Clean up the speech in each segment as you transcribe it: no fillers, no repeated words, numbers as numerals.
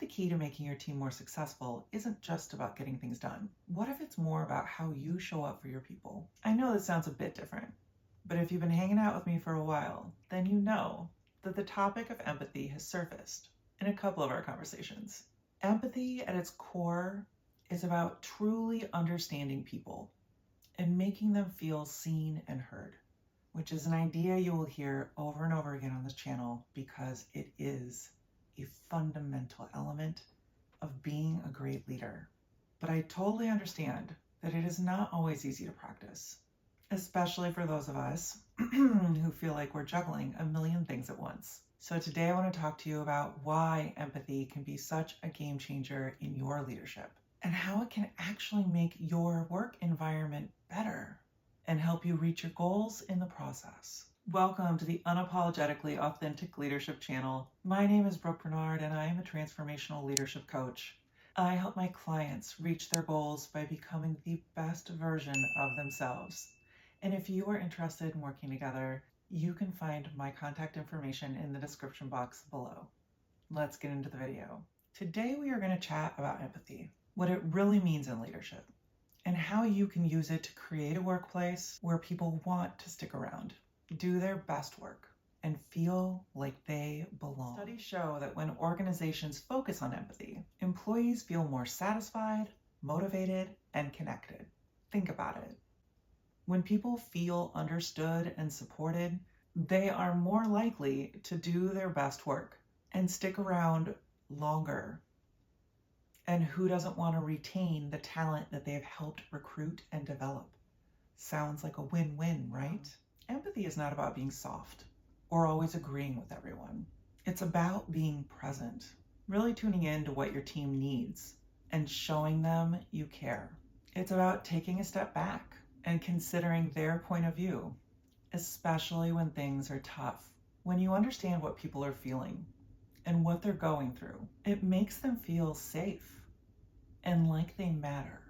the key to making your team more successful isn't just about getting things done? What if it's more about how you show up for your people? I know this sounds a bit different, but if you've been hanging out with me for a while, then you know that the topic of empathy has surfaced in a couple of our conversations. Empathy at its core is about truly understanding people and making them feel seen and heard, which is an idea you will hear over and over again on this channel because it is a fundamental element of being a great leader. But I totally understand that it is not always easy to practice, especially for those of us who feel like we're juggling a million things at once. So today I want to talk to you about why empathy can be such a game changer in your leadership and how it can actually make your work environment better and help you reach your goals in the process. Welcome to the Unapologetically Authentic Leadership channel. My name is Brooke Bernard and I am a transformational leadership coach. I help my clients reach their goals by becoming the best version of themselves. And if you are interested in working together, you can find my contact information in the description box below. Let's get into the video. Today we are going to chat about empathy, what it really means in leadership, and how you can use it to create a workplace where people want to stick around, do their best work, and feel like they belong. Studies show that when organizations focus on empathy, employees feel more satisfied, motivated, and connected. Think about it. When people feel understood and supported, they are more likely to do their best work and stick around longer. And who doesn't want to retain the talent that they've helped recruit and develop? Sounds like a win-win, right? Empathy is not about being soft or always agreeing with everyone. It's about being present, really tuning in to what your team needs and showing them you care. It's about taking a step back and considering their point of view, especially when things are tough. When you understand what people are feeling and what they're going through, it makes them feel safe and like they matter.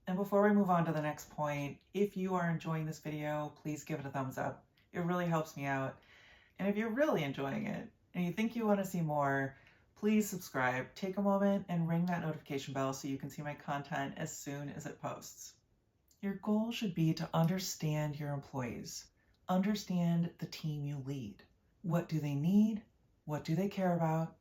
And before we move on to the next point, if you are enjoying this video, please give it a thumbs up. It really helps me out. And if you're really enjoying it and you think you want to see more, please subscribe. Take a moment and ring that notification bell so you can see my content as soon as it posts. Your goal should be to understand your employees, understand the team you lead. What do they need? What do they care about?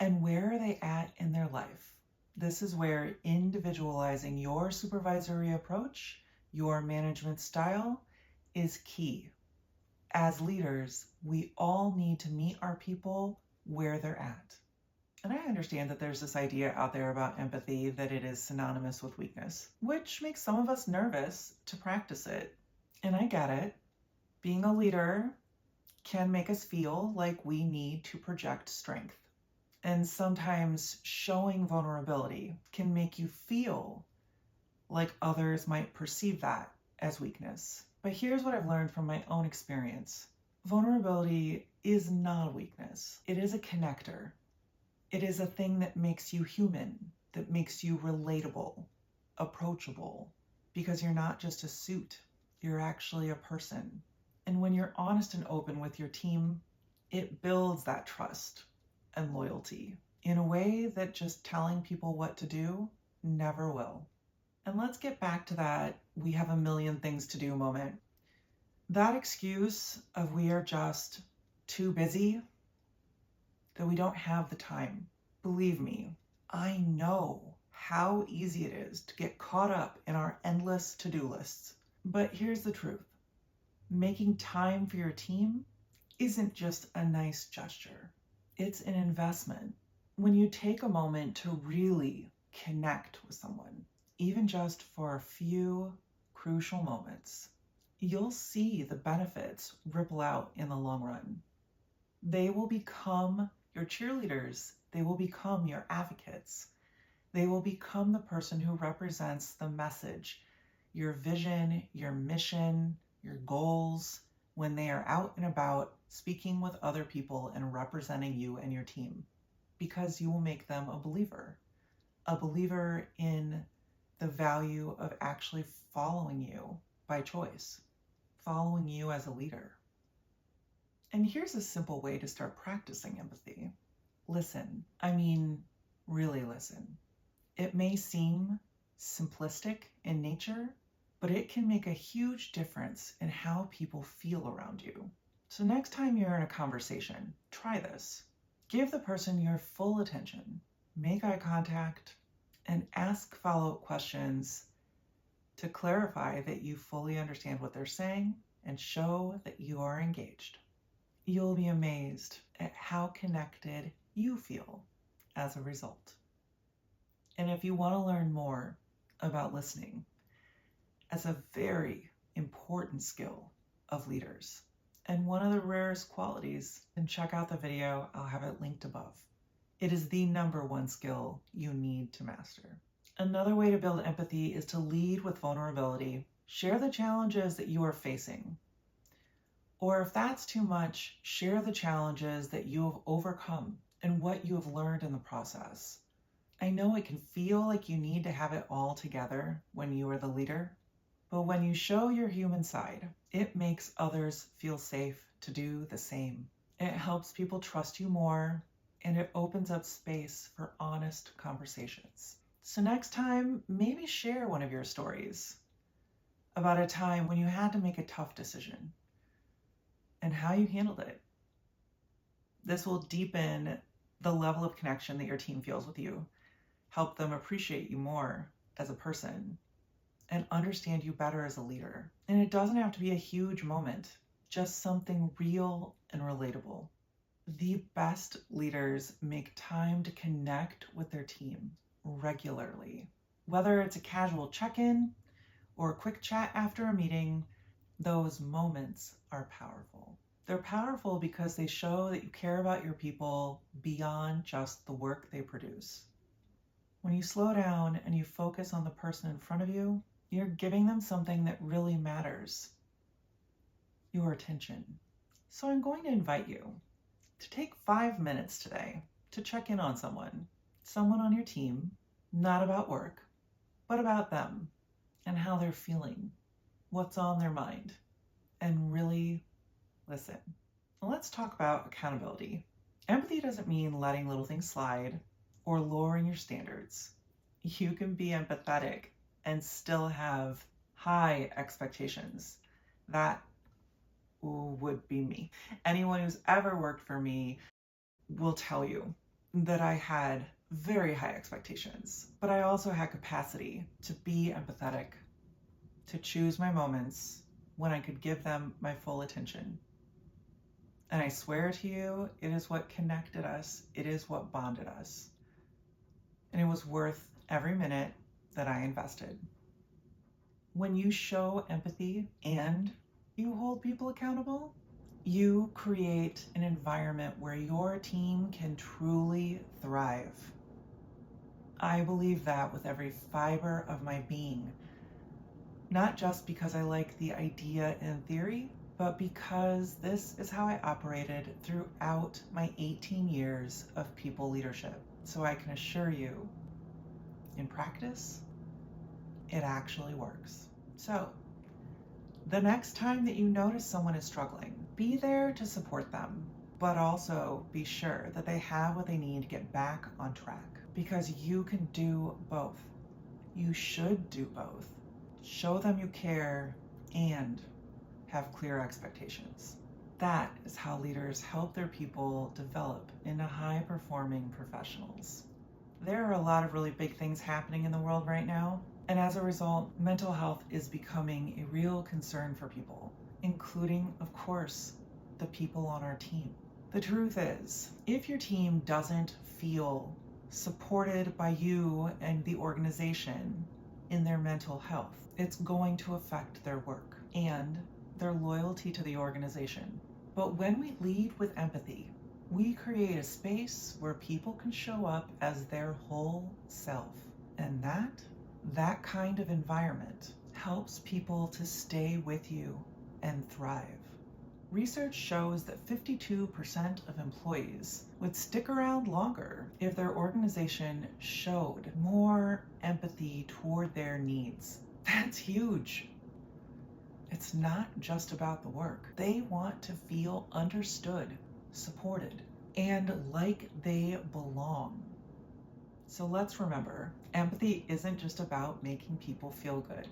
And where are they at in their life? This is where individualizing your supervisory approach, your management style, is key. As leaders, we all need to meet our people where they're at. And I understand that there's this idea out there about empathy that it is synonymous with weakness, which makes some of us nervous to practice it. And I get it. Being a leader can make us feel like we need to project strength. And sometimes showing vulnerability can make you feel like others might perceive that as weakness. But here's what I've learned from my own experience. Vulnerability is not a weakness. It is a connector. It is a thing that makes you human, that makes you relatable, approachable, because you're not just a suit, you're actually a person. And when you're honest and open with your team, it builds that trust and loyalty in a way that just telling people what to do never will. And let's get back to that we have a million things to do moment. That excuse of we are just too busy, that we don't have the time. Believe me, I know how easy it is to get caught up in our endless to-do lists. But here's the truth. Making time for your team isn't just a nice gesture. It's an investment. When you take a moment to really connect with someone, even just for a few crucial moments, you'll see the benefits ripple out in the long run. They will become your cheerleaders. They will become your advocates. They will become the person who represents the message, your vision, your mission, your goals, when they are out and about speaking with other people and representing you and your team, because you will make them a believer in the value of actually following you by choice, following you as a leader. And here's a simple way to start practicing empathy. Listen. I mean, really listen. It may seem simplistic in nature, but it can make a huge difference in how people feel around you. So next time you're in a conversation, try this. Give the person your full attention. Make eye contact and ask follow-up questions to clarify that you fully understand what they're saying and show that you are engaged. You'll be amazed at how connected you feel as a result. And if you want to learn more about listening as a very important skill of leaders and one of the rarest qualities, then check out the video. I'll have it linked above. It is the #1 skill you need to master. Another way to build empathy is to lead with vulnerability. Share the challenges that you are facing. Or if that's too much, share the challenges that you have overcome and what you have learned in the process. I know it can feel like you need to have it all together when you are the leader, but when you show your human side, it makes others feel safe to do the same. It helps people trust you more, and it opens up space for honest conversations. So next time, maybe share one of your stories about a time when you had to make a tough decision and how you handled it. This will deepen the level of connection that your team feels with you, help them appreciate you more as a person, and understand you better as a leader. And it doesn't have to be a huge moment, just something real and relatable. The best leaders make time to connect with their team regularly. Whether it's a casual check-in or a quick chat after a meeting, those moments are powerful. They're powerful because they show that you care about your people beyond just the work they produce. When you slow down and you focus on the person in front of you, you're giving them something that really matters: your attention. So I'm going to invite you to take 5 minutes today to check in on someone on your team, not about work, but about them and how they're feeling, what's on their mind, and really listen. Let's talk about accountability. Empathy doesn't mean letting little things slide or lowering your standards. You can be empathetic and still have high expectations. That would be me. Anyone who's ever worked for me will tell you that I had very high expectations, but I also had capacity to be empathetic, to choose my moments when I could give them my full attention. And I swear to you, it is what connected us. It is what bonded us. And it was worth every minute that I invested. When you show empathy and you hold people accountable, you create an environment where your team can truly thrive. I believe that with every fiber of my being, not just because I like the idea in theory, but because this is how I operated throughout my 18 years of people leadership. So I can assure you, in practice, it actually works. So, the next time that you notice someone is struggling, be there to support them, but also be sure that they have what they need to get back on track, because you can do both. You should do both. Show them you care and have clear expectations. That is how leaders help their people develop into high-performing professionals. There are a lot of really big things happening in the world right now, and as a result, mental health is becoming a real concern for people, including, of course, the people on our team. The truth is, if your team doesn't feel supported by you and the organization in their mental health, it's going to affect their work and their loyalty to the organization. But when we lead with empathy, we create a space where people can show up as their whole self. And that kind of environment helps people to stay with you and thrive. Research shows that 52% of employees would stick around longer if their organization showed more empathy toward their needs. That's huge. It's not just about the work. They want to feel understood, supported, and like they belong. So let's remember, empathy isn't just about making people feel good.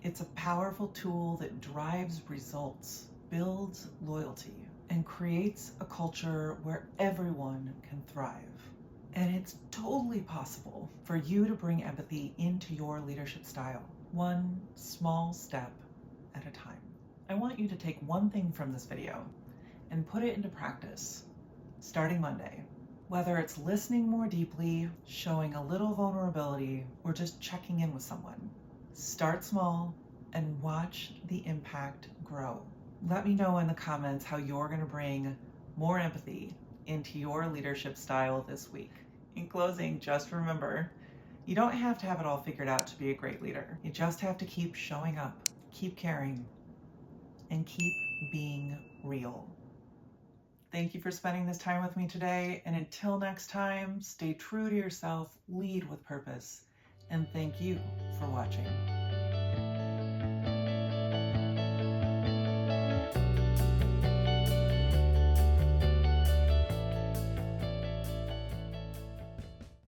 It's a powerful tool that drives results, builds loyalty, and creates a culture where everyone can thrive. And it's totally possible for you to bring empathy into your leadership style, one small step at a time. I want you to take one thing from this video and put it into practice starting Monday. Whether it's listening more deeply, showing a little vulnerability, or just checking in with someone. Start small and watch the impact grow. Let me know in the comments how you're going to bring more empathy into your leadership style this week. In closing, just remember, you don't have to have it all figured out to be a great leader. You just have to keep showing up, keep caring, and keep being real. Thank you for spending this time with me today, and until next time, stay true to yourself, lead with purpose, and thank you for watching.